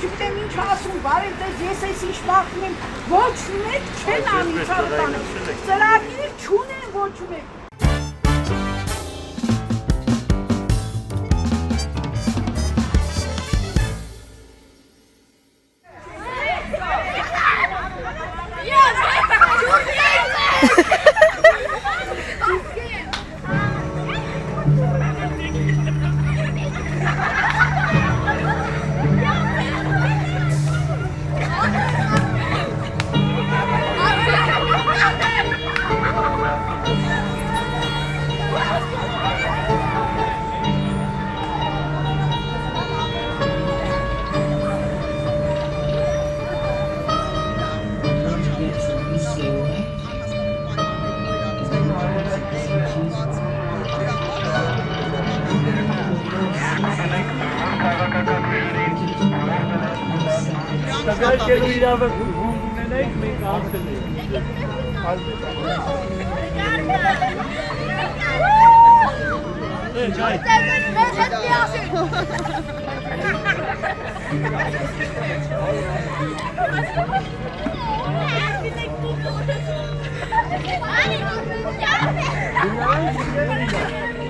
չգիտեմ ինչ ասում, բարի դες ես էս ինչ բախտում եմ, ոչ մեկ չեն անի ցավտանը, ծրագիր չունեն ոչ մեկ։ Կերու իրավը ունենեք, մենք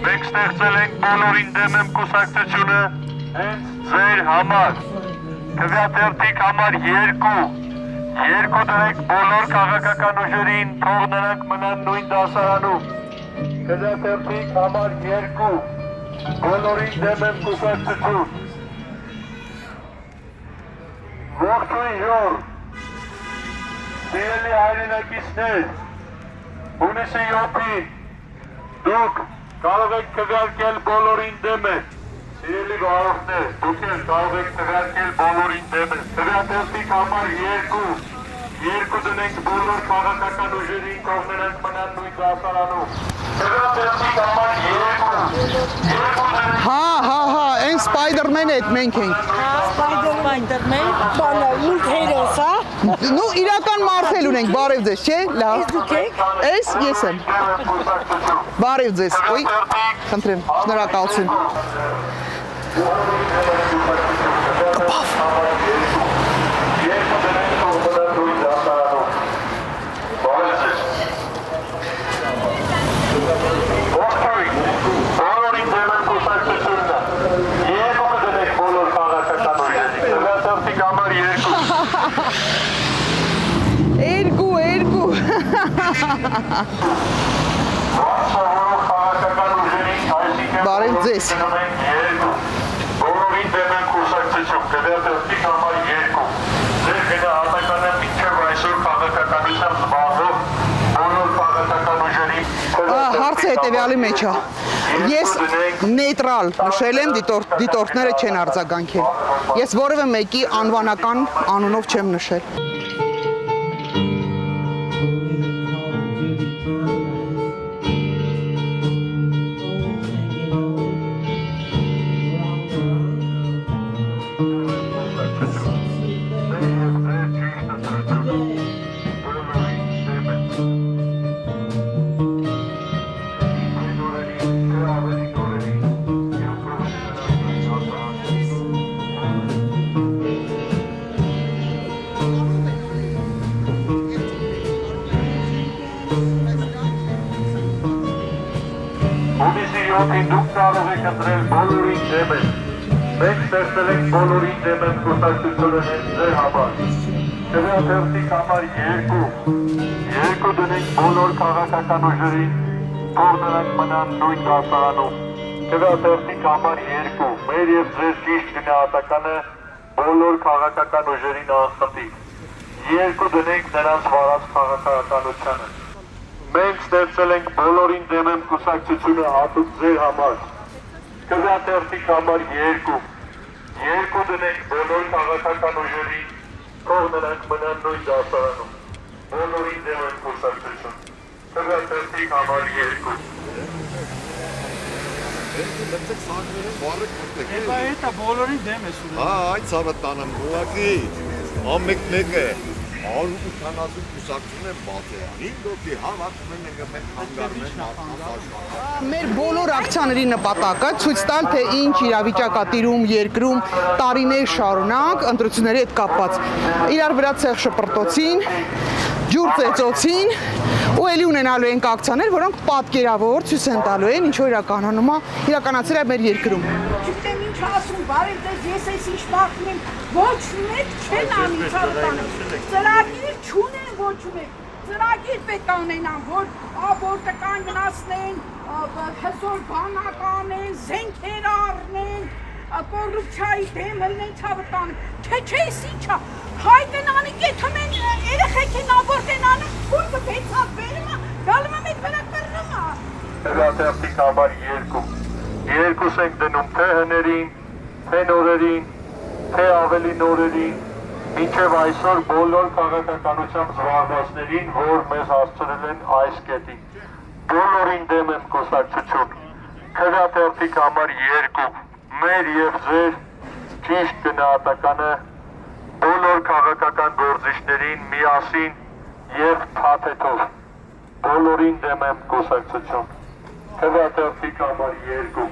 Մենք ստեղծել ենք բոլորին դեմ եմ կուսակցությունը հենց ձեր համար։ Քվեաթերթիկ համար 2 դրեք բոլոր քաղաքական ուժերին, թող նրանք մնան նույն դասարանում։ Քվեաթերթիկ համար 2 բոլորին դեմ եմ կուսակցություն։ Ողջույն ժողով, սիրելի հայրենակիցներ, հունիսի 7-ին դուք կարող եք քվեարկել բոլորին դեմ է։ Սիրելի բարոյներ, դուք կարող եք քվեարկել բոլորին դեմ է։ Քվեաթերթիկ համար 2 դնենք բոլոր քաղաքական ուժերին, թող նրանք մնան նույն դասարանում։ Քվեաթերթիկ համար 2 Հա, այն Spider-Man-ը այդ մենք ենք։ Spider-Man, բանը մուլտհերոս, հա։ Նու իրական Մարվել ունենք, բարև ձեզ, չէ՞։ Լավ։ Ես դուք եք։ Ես եմ։ Բարև ձեզ։ Ոյ, խնդրեմ, շնորհակալություն։ Բարև ձեզ։ Բոլորին դեմ են կուսակցություն, քվեաթերթիկ համար 2 ձեր գնահատականը մինչև այսօր քաղաքականությամբ զբաղվող բոլոր քաղաքական ուժերին Հարցը հետևյալի մեջ է։ Ես նեյտրալ նշել եմ, դիտորդները չեն արձագանքել։ Ես որևէ մեկի անվանական անունով չեմ նշել։ Հունիսի 7-ին դուք կարող եք ընտրել բոլորին դեմ են։ Մենք ստեղծել ենք բոլորին դեմ են կուսակցությունը հենց ձեր համար։ Քվեաթերթիկ համար 2 դնենք բոլոր քաղաքական ուժերին, թող նրանք մնան նույն դասարանում։ Քվեաթերթիկ համար 2 մեր և ձեր ճիշտ գնահատականը բոլոր քաղաքական ուժերին անխտիր։ 2 դնենք նրանց վարած քաղաքականությանը։ Մենք ստեղծել ենք բոլորին դեմ եմ կուսակցությունը հատուկ ձեր համար։ Քվեաթերթիկ համար 2 դնենք բոլոր քաղաքական ուժերին, թող նրանք մնան նույն դասարանում։ Բոլորին դեմ եմ կուսակցություն։ Քվեաթերթիկ համար 2 Հետա բոլորին դեմ ես ունեն։ Հա, այդ ցավը տանեմ, ուղղակի ամեկ մեկը 180 կուսակցություն են բացել։ 5 հոգի հավաքվում են մենք հանգարներ մարդկանց։ Մեր բոլոր ակցիաների նպատակը ցույց տալ, թե ինչ իրավիճակ է տիրում երկրում տարիներ շարունակ ընտրությունների հետ կապված։ Իրար վրա ցեղ շպրտոցին, ջուր ծեծոցին ու ելի ունենալու ենք ակցիաներ, որոնք պատկերավոր ցույց են տալու են ինչ որ իրականացել է մեր երկրում։ Չգիտեմ ինչ ասում, բարև ձեզ, ես այս ինչ պատմեմ, ոչ մեկ չեն անի ցավտանը։ Ծրագիր չունեն ոչ մեկ։ Ծրագիր պետք է ունենան, որ աբորտական գնացնեն, հզոր բանական են, զենքեր առնեն, կոռուպցիայի դեմ լինեն ցավտանը։ Չէ, ինչա։ Հայ տնանի կեթմեն երեխեք են աբորտ են անում, քույրը բեցավ բերում, գալու մեկ վրա կռնում է։ Հրատերտիկ համար 2։ Երկուս ենք դնում թե հներին, թե նորերին, թե ավելի նորերին, մինչև այսօր բոլոր քաղաքականությամբ զբաղվածներին, որ մեզ հասցրել են այս կետին։ Բոլորին դեմ եմ կուսակցություն։ Հրատերտիկ համար 2։ Մեր և ձեր ճիշտ գնահատականը բոլոր քաղաքական գործիչներին միասին և թաթեթով։ Բոլորին դեմ եմ կուսակցություն։ Հրատերտիկ համար 2։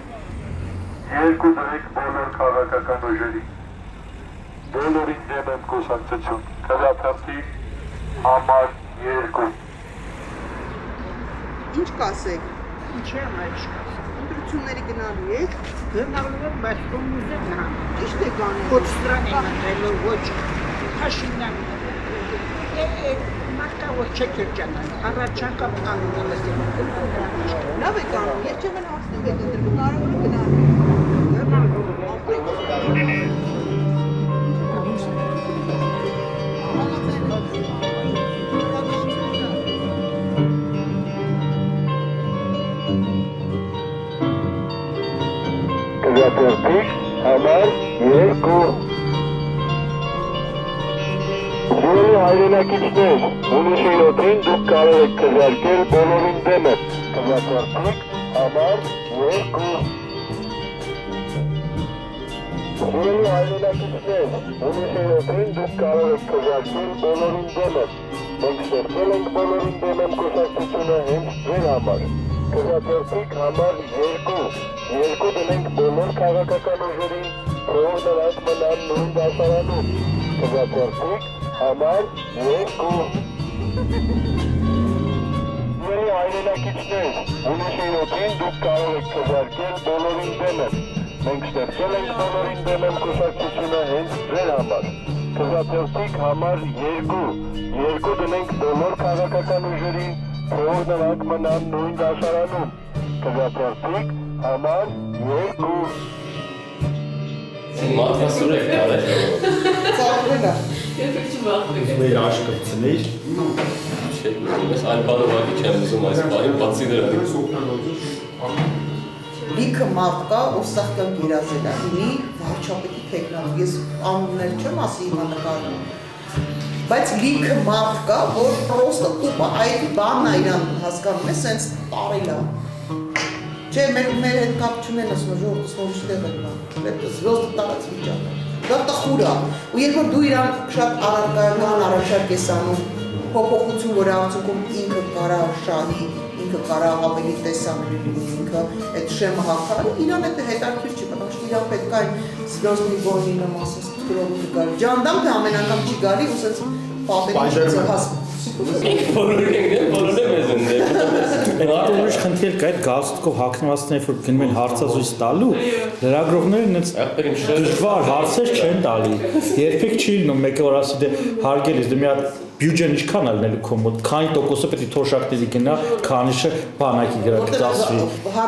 2 դրեք բոլոր քաղաքական ուժերի։ Բոլորին դեմ եմ կուսակցություն։ Հրատերտիկ համար 2։ Ինչ կասեք։ Ինչ եմ այս կասեմ։ Ընտրությունների գնալու եք։ Գնալու եմ, բայց կոմունիզմն է։ Ճիշտ եք անում։ Ոչ սրան եմ ընտրելու, ոչ Փաշինյան։ Մարդը ոչ չերջանան, առաջարկամ կանոն եմ։ Լավ եք անում, ես չեմ հասնում եք ընտրում, կարող եք գնալ։ Հրատերտիկ համար 2։ Սիրելի հայրենակիցներ, հունիսի 7-ին դուք կարող եք քվեարկել բոլորին դեմ եմ։ Հրատերտիկ համար 2։ Սիրելի հայրենակիցներ, հունիսի 7-ին դուք կարող եք քվեարկել բոլորին դեմ եմ։ Մենք ստեղծել ենք բոլորին դեմ եմ կուսակցությունը հենց ձեր համար։ Հրատերտիկ համար 2։ 2 դնենք բոլոր քաղաքական ուժերին, թող նրանք մնան նույն դասարանում։ Հրատերտիկ համար 2։ Սիրելի հայրենակիցներ, հունիսի 7-ին դուք կարող եք քվեարկել բոլորին դեմ եմ։ Մենք ստեղծել ենք բոլորին դեմ եմ կուսակցությունը հենց ձեր համար։ Հրատերտիկ համար 2։ 2 դնենք բոլոր քաղաքական ուժերին, թող նրանք մնան նույն դասարանում։ Հրատերտիկ համար 2։ Մատրասուր եք կարել։ Ծաղրել է։ Մեր աշկրցնեիր։ Չէ, ես այլ բան ուղղակի չեմ ուզում այս բանին, բացի դրանից։ Լիքը մարդ կա, ով սաղկան գերազել է, լինի վարչապետի թեկնածու, ես անուններ չեմ ասի հիմա նկարում, բայց լիքը մարդ կա, որ պրոստը տուպը այդ բանն է իրան հասկանում է, սենց տարել է։ Չէ, մեր հետ կապ չունեն, ասում է ժողովուրդը սնորիշ տեղ է նա, զրոստը տարած վիճակ է, դա տխուր է, ու երբ որ դու իրան շատ առարկայական առաջարկ ես անում, փոփոխություն, որ արդյունքում ինքը կարա շահի, ինքը կարա ավելի տեսանելի լինի, ինքը այդ շեմը հաղթարի, իրան այդ հետաքրքիր չի, потому что իրան պետք է զրոստի բոնի նամասս գրողը գալի, ջանդամ թե ամեն անգամ չի գալի, ու սենց պատերի չհասում։ Բոլորը մեզ են դեպի։ Ուրիշ խնդիր կա այդ գալստուկով հագնվածները, որ գնում են հարցազրույց տալու, լրագրողները ինձ դժվար հարցեր չեն տալի։ Երբեք չի լինում մեկը որ ասի դե հարգելիս դե մի հատ բյուջեն ինչքան է լինելու քո մոտ, քանի տոկոսը պետք է թոշակների գնա, քանիշը բանակի գրակցվի։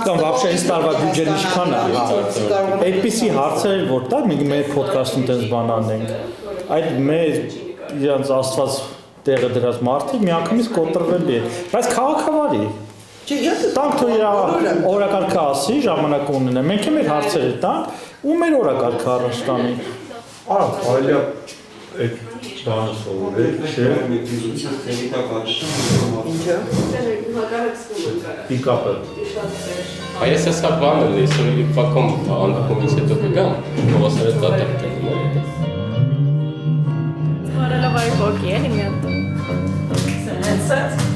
Կամ вообще այս տարվա բյուջեն ինչքան է։ Այդպիսի հարցեր որ տա մենք մեր ոդքասթում տես բան անենք։ Այդ մեր իրանց աստված տեղը դրած մարդիկ միանգամից կոտրվել է, բայց քաղաքավարի։ Տանք թող իր օրակարգը ասի, ժամանակ ունենա։ Մենք մեր հարցերը տանք ու մեր օրակարգը առաջ տանի։ Արա, այլիա այդ բանը սովորել, չէ։ Ինչը։ Պիկապը։ Այս հեսա բանը այսօր իպակում անդկումից հետո կգամ, ովասերը դատակ տեղ։ Բարելավայր Օքեյ, հիմա։ Սենսած։